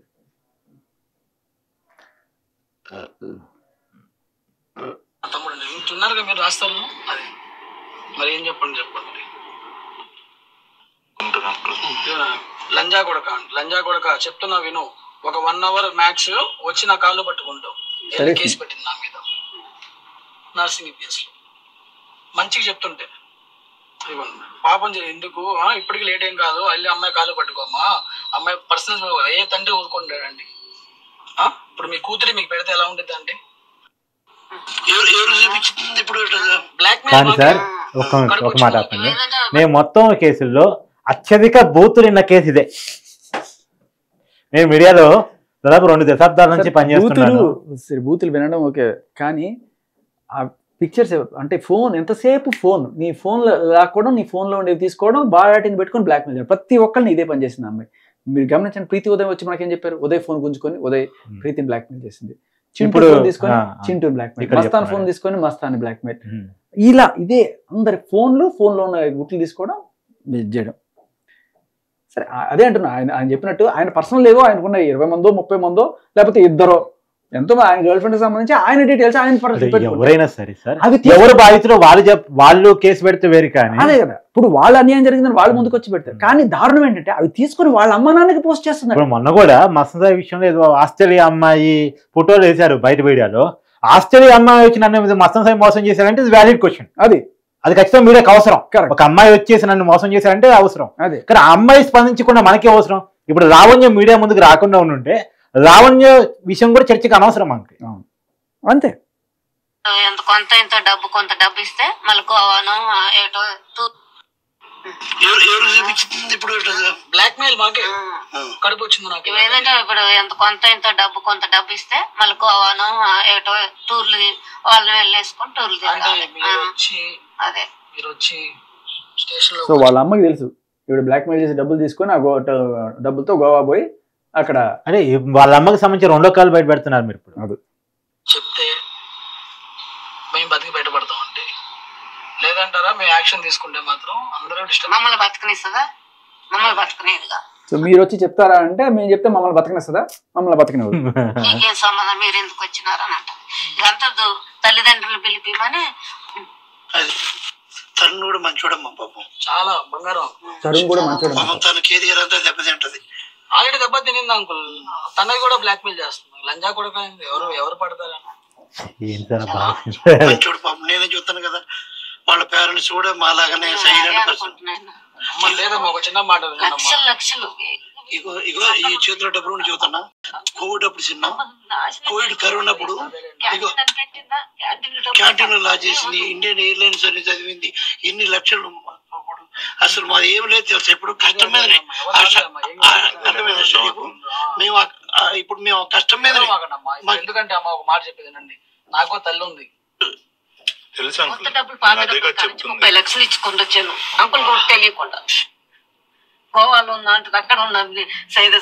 తమ్ముడు ఇంటున్నారుగా మీరు రాస్తారు, అది మరి ఏం చెప్పండి లంజా కొడక చెప్తున్నా విను. ఒక 1 అవర్ మ్యాక్స్ వచ్చి నా కాళ్ళు పట్టుకుంటావు. కేసు పెట్టింది నా మీద నర్సింగ్ కేసులో. మంచిగా చెప్తుంటే పాపం ఎందుకు ఇప్పటికి లేట్ ఏం కాదు, వెళ్ళి అమ్మాయి కాళ్ళు పట్టుకోమ్మా, అమ్మాయి పర్సనల్ ఏ తండ్రి ఊరుకుంటాడండి. ఇప్పుడు మీ కూతురి మీకు పెడితే ఎలా ఉంటుంది అండి? కానీ సార్ ఒక మాట ఆపండి, నేను మొత్తం కేసుల్లో అత్యధిక బూతులు ఉన్న కేసు ఇదే. నేను మీడియాలో దాదాపు 2 దశాబ్దాల నుంచి పనిచేస్తున్నాను. బూతులు వినడం ఓకే, కానీ ఆ పిక్చర్స్ అంటే ఫోన్ ఎంతసేపు నీ ఫోన్లో లాక్కోవడం, నీ ఫోన్లో ఉండేవి తీసుకోవడం, బాగాటిని పెట్టుకొని బ్లాక్మెయిల్ చేయడం. ప్రతి ఒక్కరిని ఇదే పని చేసింది అమ్మాయి. మీరు గమనించండి, ప్రీతి ఉదయం వచ్చి మనకేం చెప్పారు? ఉదయ్ ఫోన్ గుంజుకొని ఉదయ్ ప్రీతిని బ్లాక్మెయిల్ చేసింది. చింటూ తీసుకొని చింటూ బ్లాక్మెయిల్, మస్తాన్ ఫోన్ తీసుకొని మస్తాన్ బ్లాక్మెయిల్. ఇలా ఇదే అందరి ఫోన్లో ఉన్న గుట్లు తీసుకోవడం చేయడం. సరే అదే అంటున్నా, ఆయన చెప్పినట్టు ఆయన పర్సనల్ ఏవో ఆయనకున్న 20 మందో 30 మందో లేకపోతే 2 ఎంతో ఆయన గర్ల్ ఫ్రెండ్ సంబంధించి ఆయన డీటెయిల్స్ ఆయన ఎవరైనా సరే సార్, ఎవరు బాధితులు వాళ్ళు కేసు పెడితే వేరు. కానీ అదే కదా, ఇప్పుడు వాళ్ళు అన్యాయం జరిగిందని వాళ్ళు ముందుకు వచ్చి పెడతారు. కానీ దారుణం ఏంటంటే అవి తీసుకుని వాళ్ళ అమ్మ నాన్నకి పోస్ట్ చేస్తున్నారు. మొన్న కూడా మసందా విషయంలో ఏదో ఆస్ట్రేలియా అమ్మాయి ఫోటోలు వేశారు బయట మీడియాలో. ఆస్ట్రేలియా అమ్మాయి వచ్చి నన్ను మసందా మోసం చేశారంటే ఇది వ్యాలిడ్ క్వశ్చన్. అది ఖచ్చితంగా మీడియాకి అవసరం. ఒక అమ్మాయి వచ్చేసి నన్ను మోసం చేశారంటే అవసరం. కానీ ఆ అమ్మాయి స్పందించకుండా మనకే అవసరం. ఇప్పుడు లావణ్య మీడియా ముందుకు రాకుండా ఉంటే లావణ్య విషయం కూడా చర్చకి అనవసరం మనకి. అంతే. కొంత ఇంత కొంత డబ్బు ఇస్తే మళ్ళీ గోవాను ఏటో ఇప్పుడు బ్లాక్మెయిల్ మాకే కడుపు వచ్చింది నాకు. ఏదంటే ఇప్పుడు కొంత డబ్బు ఇస్తే మళ్ళీ గోవాను ఏటో టూర్లు వాళ్ళని వెళ్ళేసుకొని టూర్లు తిరగాలి. అదే మీరు వచ్చి స్టేషన్ లో. సో వాళ్ళ అమ్మకి తెలుసు ఇప్పుడు బ్లాక్మెయిల్ చేసి డబ్బులు తీసుకొని ఆ డబ్బులతో గోవా పోయి అక్కడ అంటే వాళ్ళ అమ్మకి సంబంధించి 2 కాలు బయట పెడుతున్నారు మీరు ఇప్పుడు. అది చెప్తే మేము బతికి బయటపడతాం అంటే, లేదంటారా మేము యాక్షన్ తీసుకుంటే మాత్రం అందరూ డిస్టర్బ్. మమ్మల్ని బతకనిస్తుందా? మమ్మల్ని బతకనేదిగా. సో మీరు వచ్చి చెప్తారా అంటే మేము చెప్తే మమ్మల్ని బతకనిస్తుందా? మమ్మల్ని బతకనివ్వదు. మీకేం సంబంధం, మీరు ఎందుకు వచ్చినారని అంటారు. ఇదంతా తల్లిదండ్రులు పిలిపిమని. తరుణ్ కూడా మంచోడమ్మా పాపం, చాలా బంగారం. తరుణ్ కూడా మంచోడు. తన కెరియర్ అంతా దెబ్బతింటది. ఆల్రెడీ దెబ్బ తినింది అంకుల్. తనకి కూడా బ్లాక్మెయిల్ చేస్తుంది. లంజా కూడా ఎవరు పడతారా? మంచోడు పాపం, నేనే చూస్తాను కదా. వాళ్ళ పేరెంట్స్ కూడా మాలాగానే సైలెంట్ పర్సన్. లేదమ్మా ఒక చిన్న మాట, లక్షలు ఇగో ఈ చేతిలో డబ్బులు చూస్తున్నా. కోవిడ్ అప్పుడు చిన్న కోవిడ్ కరోనా అప్పుడు ఇగో క్యాంటీన్ లా చేసింది, ఇండియన్ ఎయిర్లైన్స్ అని చదివింది, ఎన్ని లక్షలు. అసలు మాది ఏమి లేదు తెలుసా. ఇప్పుడు కష్టం మీదనే, మేము ఇప్పుడు మేము కష్టం మీద. ఎందుకంటే అమ్మ ఒక మాట చెప్పేదేనండి, నాకు తల్లి ఉంది. కొత్త డబ్బులు 30 లక్షలు ఇచ్చుకుంటూ వచ్చాను అంకుల్ కూడా తెలియకుండా. గోవాలో ఉన్నా అంటే అక్కడ ఉన్నా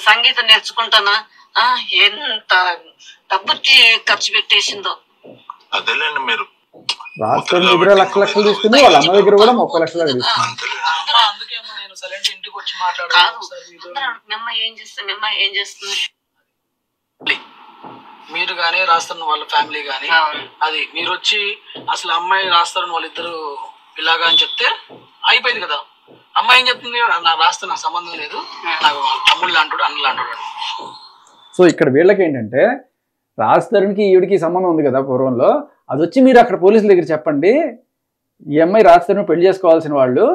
సంగీతం నేర్చుకుంటానా, ఎంత డబ్బు ఖర్చు పెట్టేసిందో. అదేలేండి, మీరు రాష్ట్రం దగ్గర లక్షలు తీసుకుంది, వాళ్ళ అమ్మ దగ్గర కూడా 30 లక్షలు తీసుకుంది. అందుకే నేను సైలెంట్ ఇంటికి వచ్చి మాట్లాడాను. ఏం చేస్తుంది మీరు గానీ రాస్తారని వాళ్ళ ఫ్యామిలీ గానీ, అది మీరు వచ్చి అసలు అమ్మాయి రాస్తారని వాళ్ళిద్దరు ఇలాగా అని చెప్తే అయిపోయింది కదా. అమ్మాయి ఏం చెప్తుంది, నాకు రాస్తే నాకు సంబంధం లేదు, నాకు తమ్ముళ్ళు అంటాడు అన్నలు అంటాడు. సో ఇక్కడ వీళ్ళకి ఏంటంటే రాజధానికి ఈవిడికి సంబంధం ఉంది కదా పూర్వంలో, అది వచ్చి మీరు అక్కడ పోలీసుల దగ్గర చెప్పండి, ఈ అమ్మాయి రాజధాని పెళ్లి చేసుకోవాల్సిన వాళ్ళు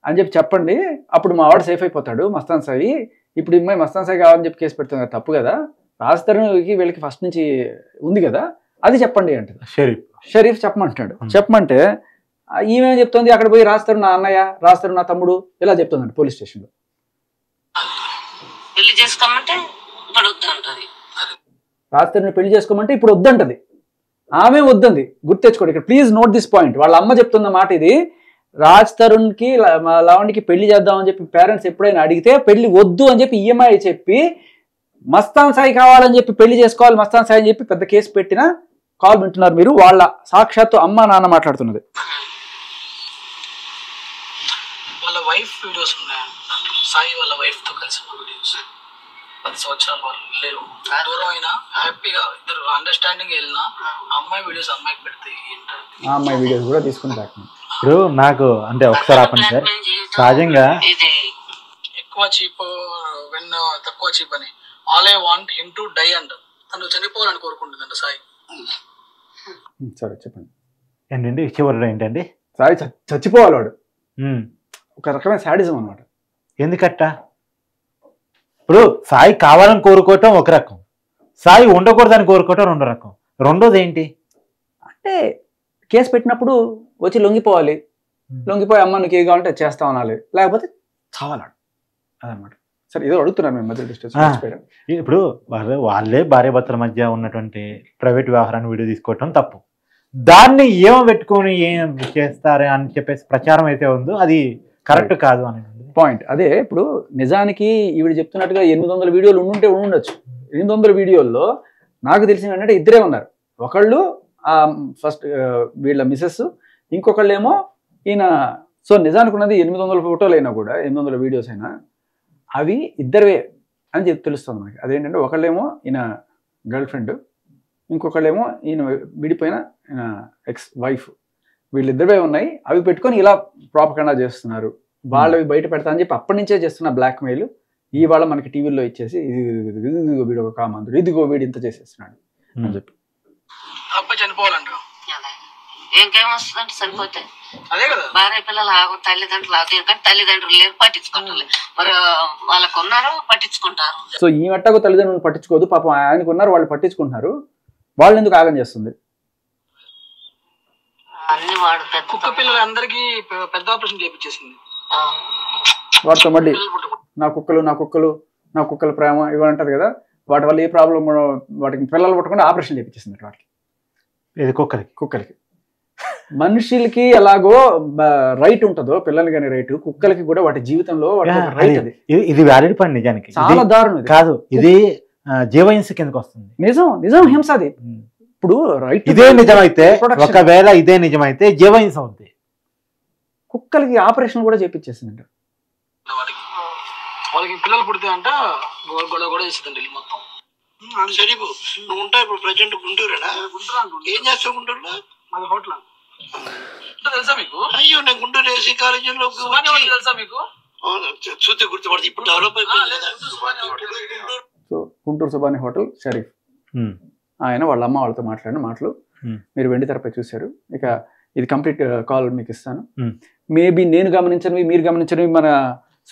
అని చెప్పండి, అప్పుడు మా వాడు సేఫ్ అయిపోతాడు మస్తాన్ సాయి. ఇప్పుడు ఈ అమ్మాయి మస్తాన్ సాయి కావాలని చెప్పి కేసు పెడుతుంది కదా, తప్పు కదా. రాజ్ తరుణ్కి వీళ్ళకి ఫస్ట్ నుంచి ఉంది కదా, అది చెప్పండి అంటది. షరీఫ్ చెప్పమంటున్నాడు. చెప్పమంటే ఈమె చెప్తుంది అక్కడ పోయి రాజ్ తరుణ్ నా అన్నయ్య, రాజ్ తరుణ్ నా తమ్ముడు ఇలా చెప్తుందండి పోలీస్ స్టేషన్లో. పెళ్లి చేసుకోమంటే ఇప్పుడు వద్దంటది. రాజ్ తరుణ్ పెళ్లి చేసుకోమంటే ఇప్పుడు వద్దంటది. ఆమె వద్దంది. గుర్తెచ్చుకోండి ఇక్కడ, ప్లీజ్ నోట్ దిస్ పాయింట్. వాళ్ళ అమ్మ చెప్తున్న మాట ఇది. రాజ్ తరుణ్కి లావణ్యకి పెళ్లి చేద్దామని చెప్పి పేరెంట్స్ ఎప్పుడైనా అడిగితే పెళ్లి వద్దు అని చెప్పి ఈఎంఐ చెప్పి మస్తాన్ సాయి కావాలని చెప్పి పెళ్లి చేసుకోవాలి మస్తాన్ సాయి అని చెప్పి పెద్ద కేసు పెట్టిన కాల్ వింటున్నారు మీరు. వాళ్ళ సాక్షాత్తు అమ్మ నాన్న మాట్లాడుతున్నది. వాళ్ళ వైఫ్ వీడియోస్ ఉన్నాయి, సాయి వాళ్ళ వైఫ్ తో కలిసి వీడియోస్. 10 సంవత్సరాల వాళ్ళు లేరు, దూరం అయినా హ్యాపీగా ఇద్దరు అండర్స్టాండింగ్ వెళ్ళినా అమ్మాయి వీడియోస్ అమ్మాయికి పెడితే ఆ అమ్మాయి వీడియోస్ కూడా తీసుకుని ఇప్పుడు నాకు అంటే ఒకసారి ఆపండి సార్. సహజంగా ఎక్కువ చీప్ వెన్ తక్కువ చీప్ అని all I want him to die అంట. తను చనిపోవాలని కోరుకుంటుందంట సాయి. సరే చెప్పండి ఏంటండి చివరిలో ఏంటండి? సాయి చచ్చిపోవాలి వాడు. ఒక రకమైన శాడిజం అనమాట. ఎందుకట్ట? ఇప్పుడు సాయి కావాలని కోరుకోవటం ఒక రకం, సాయి ఉండకూడదని కోరుకోవటం రెండో రకం. రెండోది ఏంటి అంటే కేసు పెట్టినప్పుడు వచ్చి లొంగిపోవాలి, లొంగిపోయి అమ్మ నీకు ఏది కావాలంటే చేస్తా అనాలి, లేకపోతే చావాలాడు అదనమాట. సరే ఏదో అడుగుతున్నాను మేము మధ్య డిస్టర్బ్. ఇప్పుడు వాళ్ళే భార్యాభర్తల మధ్య ఉన్నటువంటి ప్రైవేట్ వ్యవహారాన్ని వీడియో తీసుకోవటం తప్పు. దాన్ని ఏమో పెట్టుకొని ఏం చేస్తారే అని చెప్పేసి ప్రచారం అయితే ఉందో అది కరెక్ట్ కాదు అని పాయింట్. అదే ఇప్పుడు నిజానికి ఈవిడ చెప్తున్నట్టుగా 800 వీడియోలు ఉండొచ్చు. 800 వీడియోల్లో నాకు తెలిసిన ఏంటంటే ఇద్దరే ఉన్నారు. ఒకళ్ళు ఫస్ట్ వీళ్ళ మిసెస్, ఇంకొకళ్ళు ఏమో ఈయన. సో నిజానికి ఉన్నది 800 ఫోటోలు అయినా కూడా 800 వీడియోస్ అయినా అవి ఇద్దరే అని చెప్పి తెలుస్తుంది మనకి. అదేంటంటే ఒకళ్ళేమో ఈయన గర్ల్ ఫ్రెండ్, ఇంకొకళ్ళేమో ఈయన విడిపోయిన ఈయన ఎక్స్ వైఫ్. వీళ్ళిద్దరే ఉన్నాయి. అవి పెట్టుకొని ఇలా ప్రాపగండా చేస్తున్నారు. వాళ్ళవి బయట పెడతా అని చెప్పి అప్పటి నుంచే చేస్తున్న బ్లాక్ మెయిల్ ఇవాళ మనకి టీవీలో ఇచ్చేసి ఇదిగో వీడు ఒక కామంతుడు, ఇదిగో వీడు ఇంత చేసేస్తున్నాడు అని చెప్పి అబ్బాయి చనిపోవాలంట. ఇంకేమొస్తుందంటే చనిపోతే అదే కదా భార్య పిల్లలు తల్లిదండ్రులు అవుతాయి, కానీ తల్లిదండ్రులు లేరు, పట్టించుకుంటారు. మరి వాళ్ళకు ఉన్నారు పట్టించుకుంటారు. సో ఈ మట్టకు తల్లిదండ్రులు పట్టించుకోదు, పాపం ఆయనకు ఉన్నారు వాళ్ళు పట్టించుకుంటున్నారు. వాళ్ళు ఎందుకు ఆగం చేస్తుంది? అన్ని వాడు కుక్క పిల్లలు అందరికి పెద్ద ఆపరేషన్ చేయించేసింది. వాటితో మళ్ళీ నా కుక్కల ప్రేమ ఇవి అంటారు కదా, వాటి వల్ల ఏ ప్రాబ్లం వాటికి పిల్లలు పట్టకుండా ఆపరేషన్ చేయించేసింది వాటికి. ఇది కుక్కలకి మనుషులకి ఎలాగో రైట్ ఉంటుందో పిల్లలకి కానీ రైట్, కుక్కలకి కూడా వాటి జీవితంలో రైట్. అది ఇది వ్యాలిడ్ పాయింట్. నిజానికి చాలా దారుణం కాదు, ఇది జీవహింస కిందకి వస్తుంది. నిజం హింస అది. ఇప్పుడు రైట్ ఇదే నిజమైతే, ఒకవేళ ఇదే నిజమైతే జీవహింస అవుతుంది. కుక్కలకి ఆపరేషన్ కూడా చేపించేసిందంట. వాళ్ళకి పిల్లలు పుడితే అంట గొడవ కూడా చేస్తుందండి మొత్తం. సరే నువ్వు ఉంటావు ఇప్పుడు ప్రజెంట్ గుంటూరేనా? ఏం చేస్తావు గుంటూరులో? మాది హోటల్ తెలుసా మీకు? అయ్యో నేను గుంటూరు ఏసీ కాలేజీలో తెలుసా మీకు? చూస్తే గుర్తుపడుతుంది. ఇప్పుడు డెవలప్ అయిపోయింది. సో గుంటూరు సుబాని హోటల్ షరీఫ్ ఆయన వాళ్ళ అమ్మ వాళ్ళతో మాట్లాడిన మాటలు మీరు వెండి తెరపై చూశారు. ఇక ఇది కంప్లీట్ కాల్ మీకు ఇస్తాను. మేబీ నేను గమనించనివి మీరు గమనించనివి మన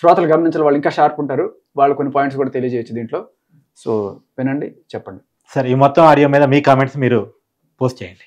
శ్రోతలు గమనించాలి, వాళ్ళు ఇంకా షార్ప్ ఉంటారు, వాళ్ళు కొన్ని పాయింట్స్ కూడా తెలియజేయచ్చు దీంట్లో. సో వినండి, చెప్పండి. సరే ఈ మొత్తం ఆడియో మీద మీ కామెంట్స్ మీరు పోస్ట్ చేయండి.